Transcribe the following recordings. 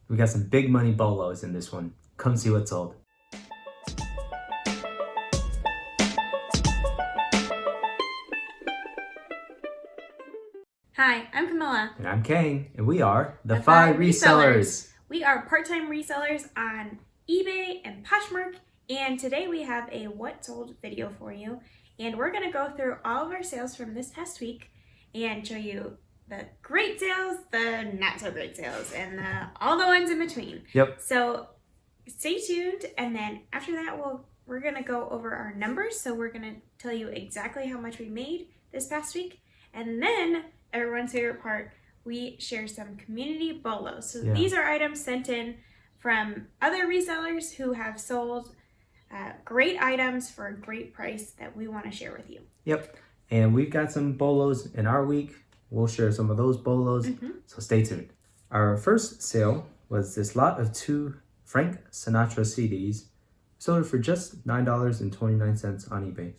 We got some big money BOLOs in this one. Come see what's sold. Hi, I'm Camilla. And I'm Kane, and we are the Five Five Resellers. We are part-time resellers on eBay and Poshmark, and today we have a what sold video for you, and we're going to go through all of our sales from this past week and show you the great sales, the not so great sales, and all the ones in between. Yep. So stay tuned, and then after that we're going to go over our numbers. So we're going to tell you exactly how much we made this past week, and then everyone's favorite part, we share some community BOLOs. So these are items sent in from other resellers who have sold great items for a great price that we want to share with you. Yep. And we've got some BOLOs in our week. We'll share some of those BOLOs. So stay tuned. Our first sale was this lot of 2 Frank Sinatra CDs. Sold it for just $9.29 on eBay.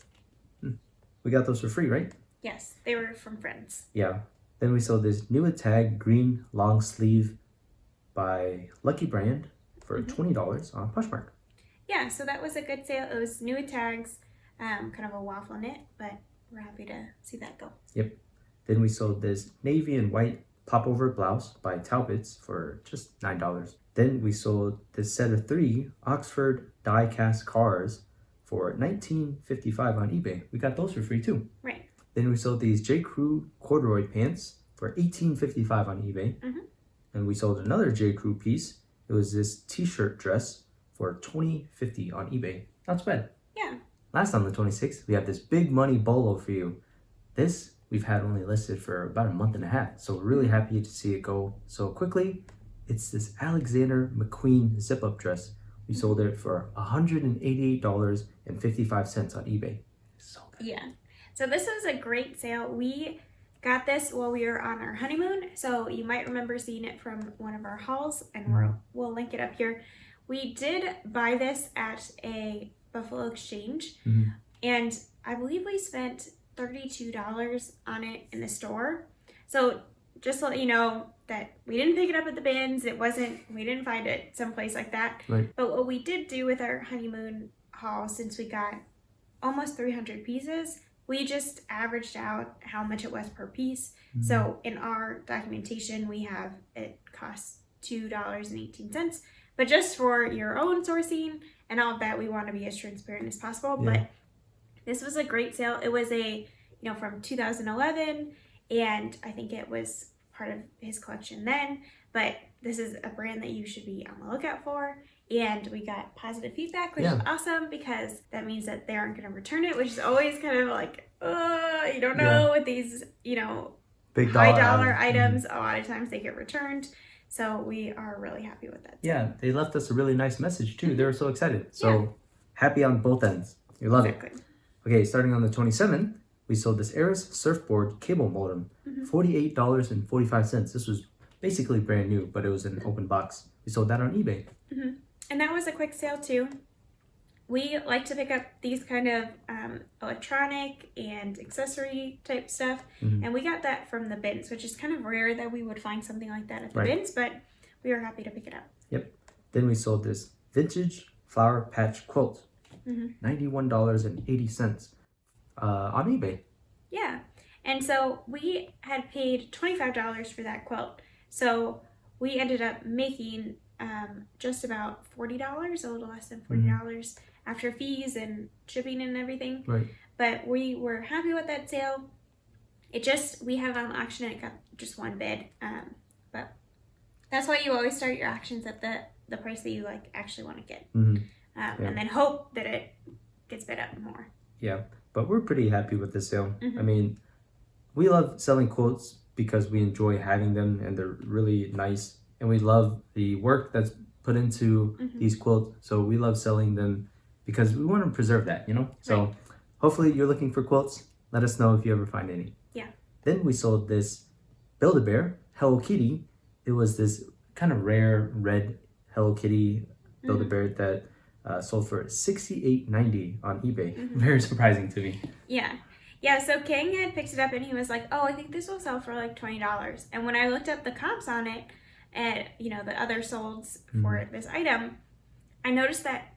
We got those for free, right? Yes, they were from friends. Yeah. Then we sold this New Tag green long sleeve by Lucky Brand for $20 on Poshmark. Yeah, so that was a good sale. It was new tags, kind of a waffle knit, but we're happy to see that go. Yep. Then we sold this navy and white popover blouse by Talbot's for just $9. Then we sold this set of 3 Oxford die cast cars for $19.55 on eBay. We got those for free too. Right. Then we sold these J. Crew corduroy pants for $18.55 on eBay. And we sold another J. Crew piece. It was this t-shirt dress for $20.50 on eBay. Not bad. Yeah. Last on the 26th, we have this big money BOLO for you. This we've had only listed for about a month and a half, so we're really happy to see it go so quickly. It's this Alexander McQueen zip-up dress. We sold it for $188.55 on eBay. So good. Yeah. So this was a great sale. We got this while we were on our honeymoon, so you might remember seeing it from one of our hauls, and we'll link it up here. We did buy this at a Buffalo Exchange, and I believe we spent $32 on it in the store. So just to let you know that we didn't pick it up at the bins. We didn't find it someplace like that. Right. But what we did do with our honeymoon haul, since we got almost 300 pieces, we just averaged out how much it was per piece. So in our documentation, we have it costs $2.18. But just for your own sourcing and all of that, we want to be as transparent as possible. Yeah. But this was a great sale. It was from 2011, and I think it was part of his collection then. But this is a brand that you should be on the lookout for. And we got positive feedback, which is awesome, because that means that they aren't going to return it, which is always kind of like, you don't know with these, big high dollar items. A lot of times they get returned. So we are really happy with that. Yeah, they left us a really nice message too. They were so excited. So happy on both ends. You love it. Okay, starting on the 27th, we sold this Aris surfboard cable modem, $48.45. This was basically brand new, but it was an open box. We sold that on eBay. And that was a quick sale too. We like to pick up these kind of electronic and accessory type stuff. And we got that from the bins, which is kind of rare that we would find something like that at the bins, but we were happy to pick it up. Yep. Then we sold this vintage flower patch quilt, $91.80 on eBay. Yeah. And so we had paid $25 for that quilt. So we ended up making just about $40, a little less than $40 after fees and shipping and everything. Right. But we were happy with that sale. We had it on auction and it got just one bid. But that's why you always start your auctions at the price that you actually want to get. And then hope that it gets bid up more. Yeah, but we're pretty happy with this sale. I mean, we love selling quilts because we enjoy having them and they're really nice. And we love the work that's put into these quilts. So we love selling them because we want to preserve that, So hopefully you're looking for quilts. Let us know if you ever find any. Yeah. Then we sold this Build-A-Bear Hello Kitty. It was this kind of rare red Hello Kitty Build-A-Bear that sold for $68.90 on eBay. Very surprising to me. Yeah. Yeah, so King had picked it up and he was like, oh, I think this will sell for like $20. And when I looked up the comps on it, and the other solds for this item, I noticed that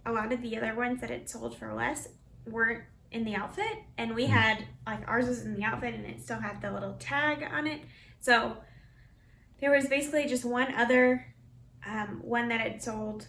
a lot of the other ones that it sold for less weren't in the outfit, and we had ours was in the outfit and it still had the little tag on it. So there was basically just one other one that had sold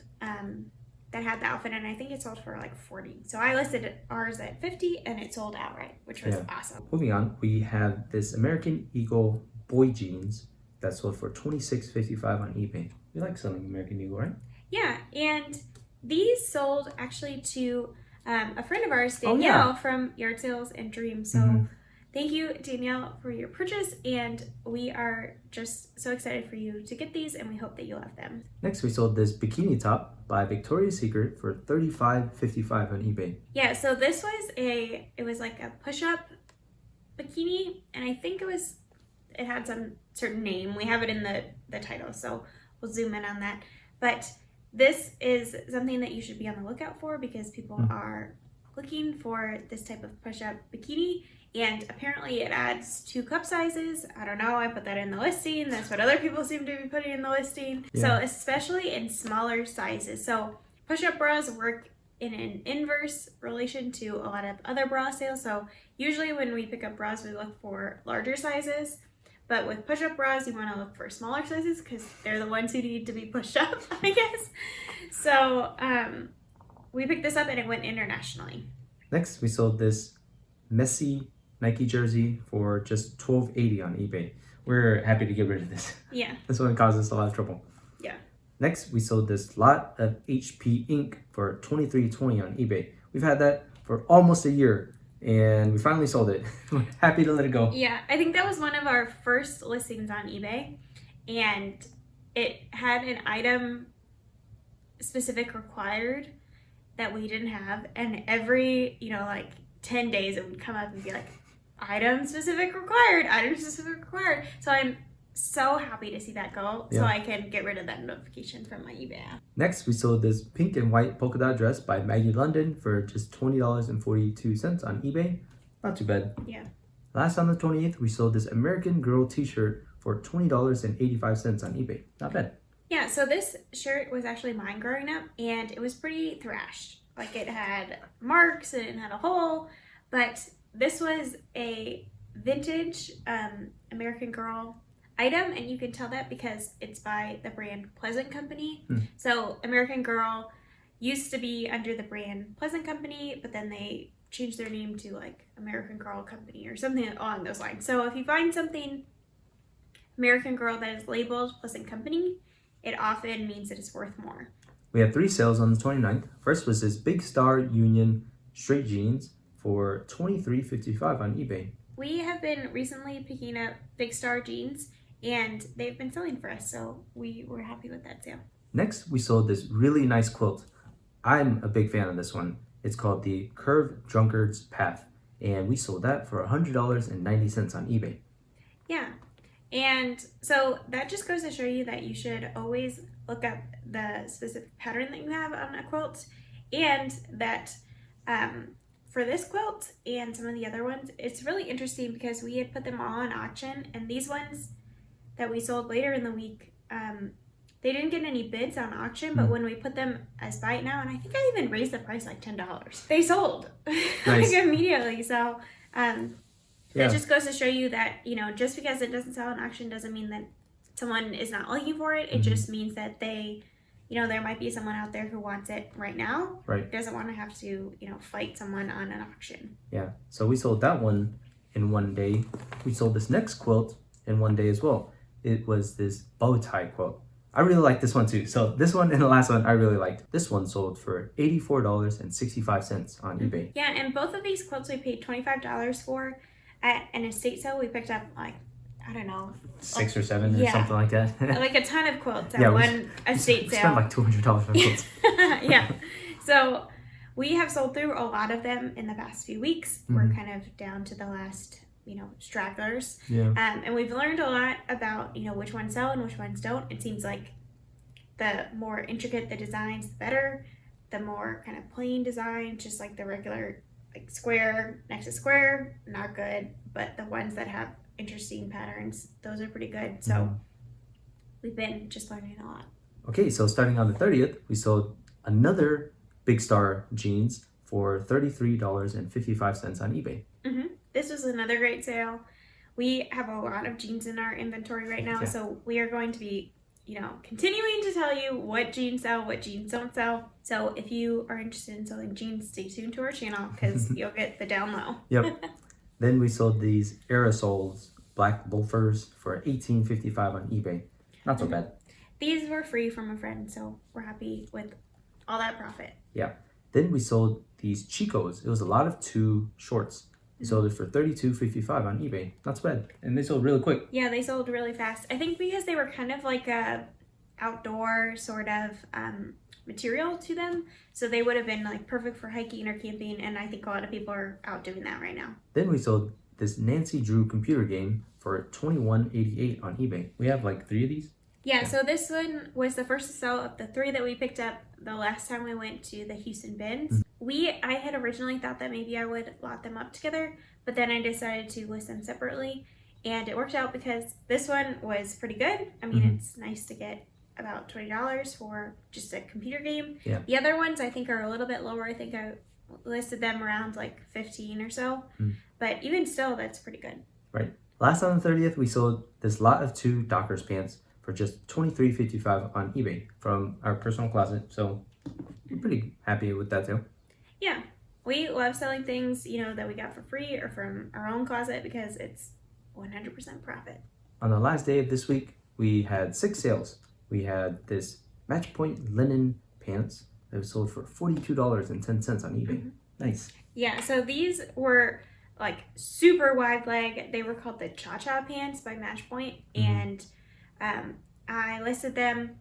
that had the outfit, and I think it sold for like 40. So I listed ours at 50 and it sold outright, which was awesome. Moving on, we have this American Eagle boy jeans that sold for $26.55 on eBay. We like selling American Eagle, right? Yeah, and these sold actually to a friend of ours, Danielle, from Yard Sales and Dreams. So thank you, Danielle, for your purchase, and we are just so excited for you to get these, and we hope that you love them. Next, we sold this bikini top by Victoria's Secret for $35.55 on eBay. Yeah, so this was it was like a push-up bikini, and I think it had some certain name. We have it in the title, so we'll zoom in on that. But this is something that you should be on the lookout for, because people are looking for this type of push-up bikini, and apparently it adds 2 cup sizes. I don't know, I put that in the listing. That's what other people seem to be putting in the listing. Yeah. So especially in smaller sizes. So push-up bras work in an inverse relation to a lot of other bra sales. So usually when we pick up bras, we look for larger sizes. But with push-up bras, you want to look for smaller sizes because they're the ones who need to be pushed up, I guess. So we picked this up and it went internationally. Next, we sold this messy Nike jersey for just $12.80 on eBay. We're happy to get rid of this. Yeah. This one caused us a lot of trouble. Yeah. Next, we sold this lot of HP ink for $23.20 on eBay. We've had that for almost a year, and we finally sold it. We're happy to let it go. Yeah, I think that was one of our first listings on eBay, and it had an item specific required that we didn't have, and every 10 days it would come up and be like, item specific required, item specific required. So I'm so happy to see that go, so I can get rid of that notification from my eBay app. Next, we sold this pink and white polka dot dress by Maggie London for just $20.42 on eBay. Not too bad. Yeah. Last on the 28th, we sold this American Girl t-shirt for $20.85 on eBay. Not bad. Yeah, so this shirt was actually mine growing up, and it was pretty thrashed. Like, it had marks and it had a hole, but this was a vintage American Girl item, and you can tell that because it's by the brand Pleasant Company. So American Girl used to be under the brand Pleasant Company, but then they changed their name to like American Girl Company or something along those lines. So if you find something American Girl that is labeled Pleasant Company, it often means it is worth more. We had 3 sales on the 29th. First was this Big Star Union straight jeans for $23.55 on eBay. We have been recently picking up Big Star jeans, and they've been selling for us, so we were happy with that sale. Next, we sold this really nice quilt. I'm a big fan of this one. It's called the Curved Drunkard's Path, and we sold that for $100.90 on eBay. Yeah, and so that just goes to show you that you should always look up the specific pattern that you have on a quilt, and that for this quilt and some of the other ones, it's really interesting because we had put them all on auction, and these ones that we sold later in the week, they didn't get any bids on auction, but when we put them as buy it now, and I think I even raised the price like $10, they sold like immediately. So that just goes to show you that, just because it doesn't sell on auction doesn't mean that someone is not looking for it. It just means that they, there might be someone out there who wants it right now. Right. Doesn't want to have to, fight someone on an auction. Yeah. So we sold that one in one day. We sold this next quilt in one day as well. It was this bow tie quilt. I really like this one too. So this one and the last one I really liked. This one sold for $84.65 on eBay. Yeah, and both of these quilts we paid $25 for. At an estate sale, we picked up like, I don't know, 6 or 7 or something like that. Like a ton of quilts at one estate we sale. spent like $200 on quilts. Yeah. So we have sold through a lot of them in the past few weeks. We're kind of down to the last, stragglers. Yeah. And we've learned a lot about, which ones sell and which ones don't. It seems like the more intricate the designs, the better. The more kind of plain designs, just like the regular like square next to square, not good. But the ones that have interesting patterns, those are pretty good. So we've been just learning a lot. Okay, so starting on the 30th, we sold another Big Star jeans for $33.55 on eBay. This was another great sale. We have a lot of jeans in our inventory right now, so we are going to be, continuing to tell you what jeans sell, what jeans don't sell. So if you are interested in selling jeans, stay tuned to our channel because you'll get the down low. Yep. Then we sold these Aerosols black loafers for $18.55 on eBay. Not so bad. These were free from a friend, so we're happy with all that profit. Yeah. Then we sold these Chicos. It was a lot of 2 shorts. We sold it for $32.55 on eBay. Not so bad. And they sold really quick. Yeah, they sold really fast. I think because they were kind of like a outdoor sort of material to them. So they would have been like perfect for hiking or camping. And I think a lot of people are out doing that right now. Then we sold this Nancy Drew computer game for $21.88 on eBay. We have like 3 of these. Yeah, so this one was the first to sell of the 3 that we picked up the last time we went to the Houston bins. I had originally thought that maybe I would lot them up together, but then I decided to list them separately, and it worked out because this one was pretty good. I mean, it's nice to get about $20 for just a computer game. Yeah. The other ones I think are a little bit lower. I think I listed them around like 15 or so, but even still, that's pretty good. Right. Last on the 30th, we sold this lot of 2 Dockers pants for just $23.55 on eBay from our personal closet. So we're pretty happy with that too. Yeah, we love selling things, that we got for free or from our own closet because it's 100% profit. On the last day of this week, we had 6 sales. We had this match point linen pants that was sold for $42.10 on eBay. Nice. Yeah, so these were like super wide leg. They were called the Cha-Cha pants by Matchpoint, and I listed them,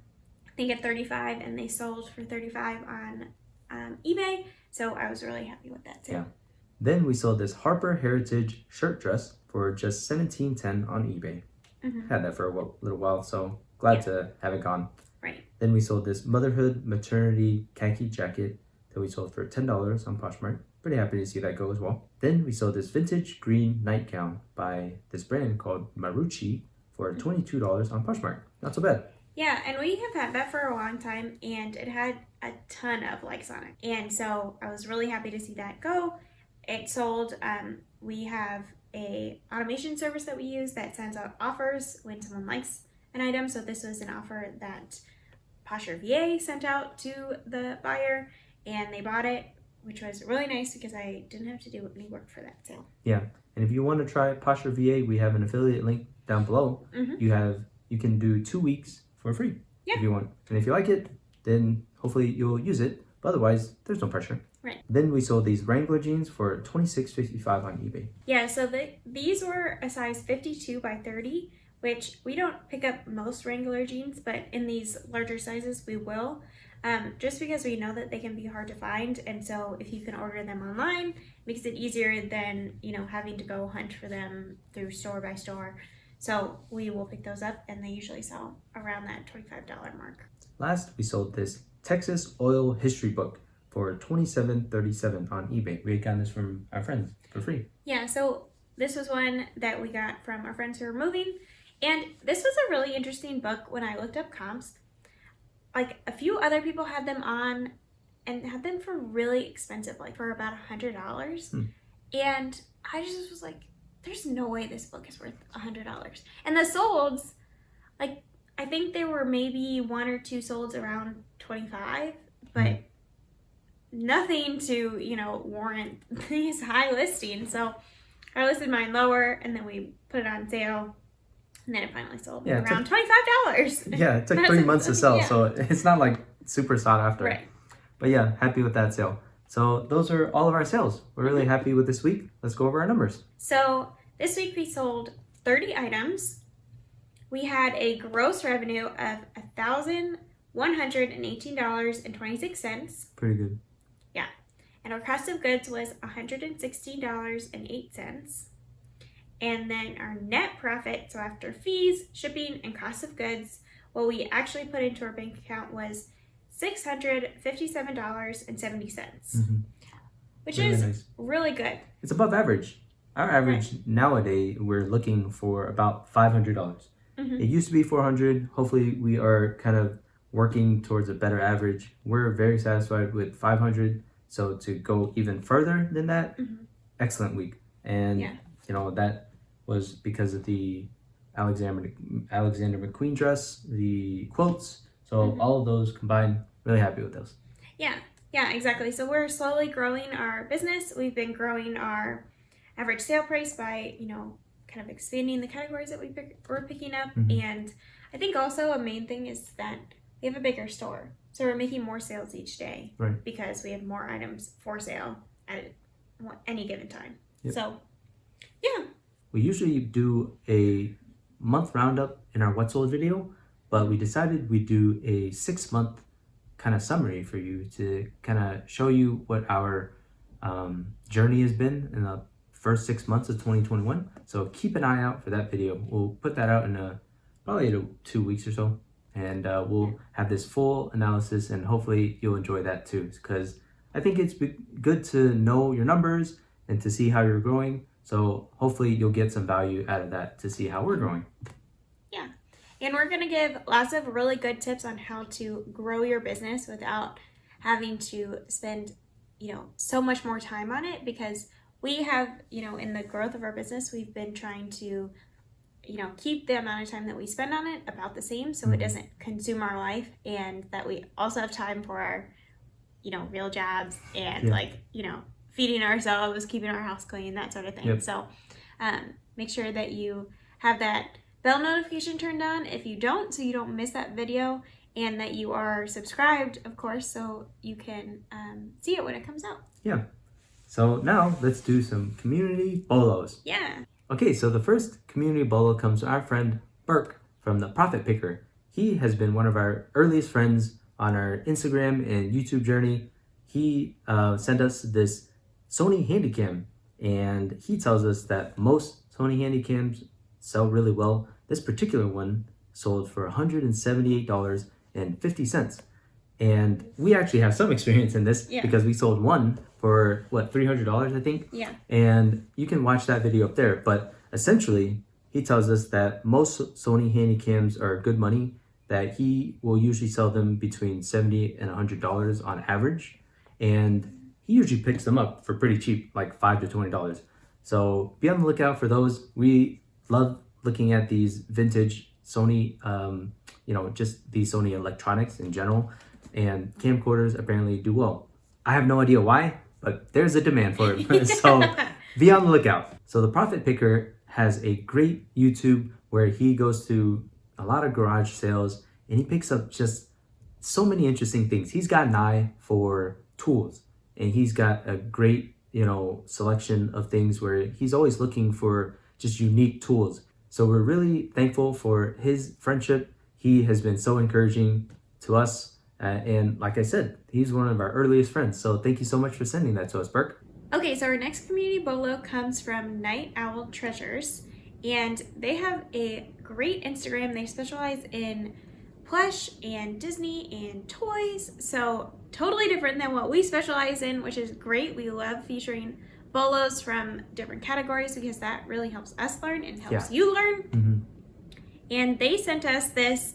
I think at $35, and they sold for $35 on eBay. So I was really happy with that too. Yeah. Then we sold this Harper Heritage shirt dress for just $17.10 on eBay. Had that for a little while, so glad to have it gone. Right. Then we sold this Motherhood Maternity Khaki jacket that we sold for $10 on Poshmark. Pretty happy to see that go as well. Then we sold this vintage green nightgown by this brand called Marucci for $22 on Poshmark. Not so bad. Yeah, and we have had that for a long time, and it had a ton of likes on it. And so I was really happy to see that go. It sold. We have a automation service that we use that sends out offers when someone likes an item. So this was an offer that Poshmark VA sent out to the buyer, and they bought it, which was really nice because I didn't have to do any work for that sale. Yeah, and if you want to try Poshmark VA, we have an affiliate link down below. You can do 2 weeks for free if you want. And if you like it, then hopefully you'll use it. But otherwise, there's no pressure. Right. Then we sold these Wrangler jeans for $26.55 on eBay. Yeah, so these were a size 52 by 30, which we don't pick up most Wrangler jeans, but in these larger sizes we will. Just because we know that they can be hard to find, and so if you can order them online, it makes it easier than having to go hunt for them through store by store. So we will pick those up, and they usually sell around that $25 mark. Last, we sold this Texas Oil History Book for $27.37 on eBay. We had gotten this from our friends for free. Yeah, so this was one that we got from our friends who were moving, and this was a really interesting book when I looked up comps. Like, a few other people had them on and had them for really expensive, like for about $100. And I just was like, there's no way this book is worth $100. And the solds, like, I think there were maybe 1 or 2 solds around $25, but nothing to, warrant these high listings. So I listed mine lower, and then we put it on sale. And then it finally sold around $25. Yeah, it took 3 months to sell, so it's not like super sought after. Right. But yeah, happy with that sale. So those are all of our sales. We're really happy with this week. Let's go over our numbers. So this week we sold 30 items. We had a gross revenue of $1,118.26. Pretty good. Yeah. And our cost of goods was $116.08. And then our net profit, so after fees, shipping, and cost of goods, what we actually put into our bank account was $657.70, which really is nice. Really good. It's above average. Our average nowadays, we're looking for about $500. It used to be 400. Hopefully we are kind of working towards a better average. We're very satisfied with 500. So to go even further than that, excellent week. And you know, that was because of the Alexander McQueen dress, the quilts. So all of those combined, really happy with those. Yeah, exactly. So we're slowly growing our business. We've been growing our average sale price by, you know, kind of expanding the categories that we're picking up. And I think also a main thing is that we have a bigger store. So we're making more sales each day because we have more items for sale at any given time. So, yeah. We usually do a month roundup in our What Sold video, but we decided we'd do a 6-month kind of summary for you to kind of show you what our journey has been in the first 6 months of 2021. So keep an eye out for that video. We'll put that out in probably 2 weeks or so, and we'll have this full analysis, and hopefully you'll enjoy that too, because I think it's good to know your numbers and to see how you're growing. So hopefully you'll get some value out of that to see how we're growing. Yeah. And we're going to give lots of really good tips on how to grow your business without having to spend, you know, so much more time on it, because we have, you know, in the growth of our business, we've been trying to, you know, keep the amount of time that we spend on it about the same, so it doesn't consume our life, and that we also have time for our, you know, real jobs and like, you know, feeding ourselves, keeping our house clean, that sort of thing. So make sure that you have that bell notification turned on if you don't, so you don't miss that video, and that you are subscribed, of course, so you can see it when it comes out. Yeah. So now let's do some community bolos. Yeah. Okay, so the first community bolo comes from our friend Burke from the Profit Picker. He has been one of our earliest friends on our Instagram and YouTube journey. He sent us this Sony Handycam, and he tells us that most Sony Handycams sell really well. This particular one sold for $178.50. And we actually have some experience in this because we sold one for $300, I think. Yeah. And you can watch that video up there. But essentially, he tells us that most Sony Handycams are good money, that he will usually sell them between $70 and $100 on average. And he usually picks them up for pretty cheap, like $5 to $20. So be on the lookout for those. We love looking at these vintage Sony, you know, just these Sony electronics in general. And camcorders apparently do well. I have no idea why, but there's a demand for it. So be on the lookout. So the Profit Picker has a great YouTube where he goes to a lot of garage sales and he picks up just so many interesting things. He's got an eye for tools, and he's got a great, you know, selection of things where he's always looking for just unique tools. So we're really thankful for his friendship. He has been so encouraging to us. And like I said, he's one of our earliest friends. So thank you so much for sending that to us, Burke. Okay, so our next community bolo comes from Night Owl Treasures, and they have a great Instagram. They specialize in plush and Disney and toys, so totally different than what we specialize in, which is great. We love featuring bolos from different categories because that really helps us learn and helps you learn. And they sent us this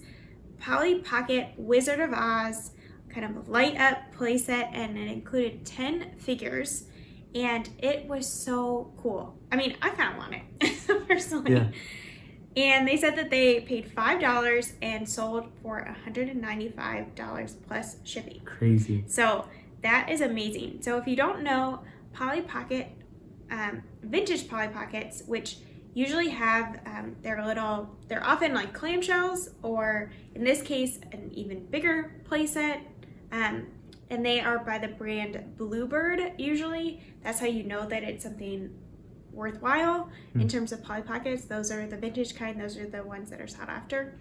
Polly Pocket Wizard of Oz kind of light up playset, and it included 10 figures, and it was so cool. I mean, I kind of want it personally. And they said that they paid $5 and sold for $195 plus shipping. Crazy. So that is amazing. So if you don't know, Polly Pocket, vintage Polly Pockets, which usually have they're often like clamshells, or in this case an even bigger playset, and they are by the brand Bluebird. Usually that's how you know that it's something worthwhile in terms of Polly Pockets. Those are the vintage kind. Those are the ones that are sought after,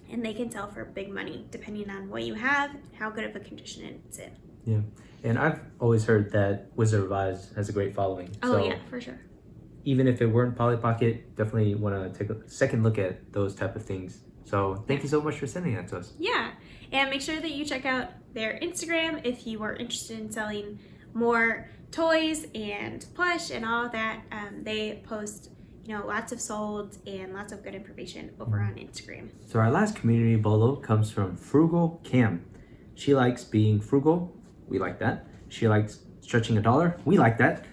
and they can sell for big money depending on what you have, how good of a condition it's in. Yeah, and I've always heard that Wizard of Oz has a great following. Oh yeah, for sure. Even if it weren't Polly Pocket, definitely want to take a second look at those type of things. So thank you so much for sending that to us. Yeah, and make sure that you check out their Instagram if you are interested in selling more toys and plush and all of that. They post, lots of sold and lots of good information over on Instagram. So our last community BOLO comes from Frugal Cam. She likes being frugal. We like that. She likes stretching $1. We like that.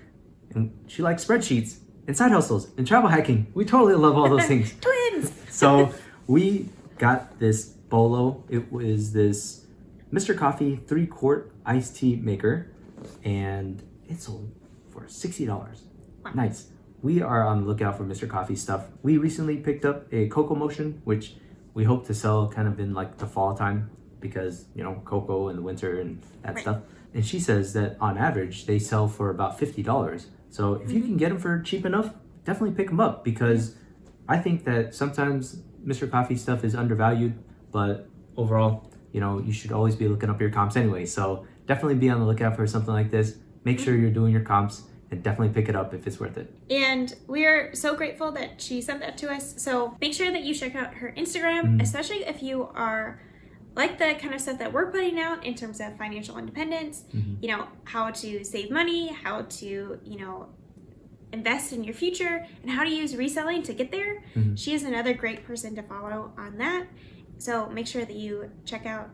And she likes spreadsheets and side hustles and travel hacking. We totally love all those things. Twins! So we got this BOLO. It was this Mr. Coffee 3-quart iced tea maker, and it sold for $60. Wow. Nice. We are on the lookout for Mr. Coffee stuff. We recently picked up a cocoa motion, which we hope to sell kind of in like the fall time because, cocoa in the winter and that Right. stuff. And she says that on average, they sell for about $50. So if you can get them for cheap enough, definitely pick them up because I think that sometimes Mr. Coffee stuff is undervalued, but overall, you should always be looking up your comps anyway. So definitely be on the lookout for something like this. Make sure you're doing your comps and definitely pick it up if it's worth it. And we are so grateful that she sent that to us. So make sure that you check out her Instagram, especially if you are like the kind of stuff that we're putting out in terms of financial independence, how to save money, how to, invest in your future, and how to use reselling to get there. She is another great person to follow on that. So make sure that you check out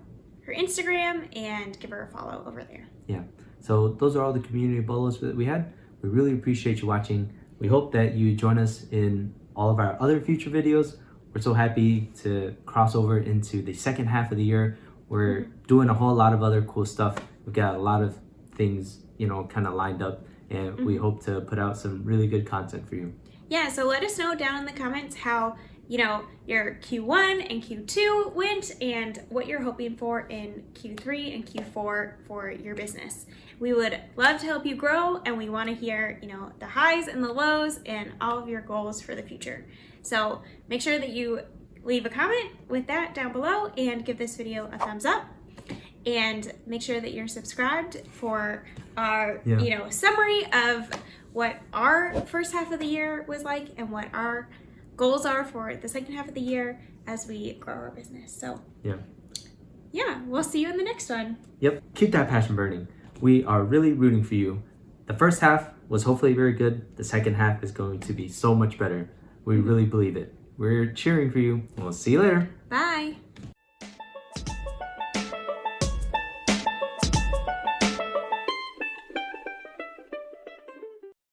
her Instagram and give her a follow over there. Yeah. So those are all the community BOLOs that we had. We really appreciate you watching. We hope that you join us in all of our other future videos. We're so happy to cross over into the second half of the year. We're doing a whole lot of other cool stuff. We've got a lot of things, kind of lined up, and we hope to put out some really good content for you. Yeah, so let us know down in the comments how, your Q1 and Q2 went and what you're hoping for in Q3 and Q4 for your business. We would love to help you grow, and we want to hear, the highs and the lows and all of your goals for the future. So make sure that you leave a comment with that down below and give this video a thumbs up. And make sure that you're subscribed for our, summary of what our first half of the year was like and what our goals are for the second half of the year as we grow our business. So yeah, we'll see you in the next one. Yep. Keep that passion burning. We are really rooting for you. The first half was hopefully very good. The second half is going to be so much better. We really believe it. We're cheering for you, and we'll see you later. Bye.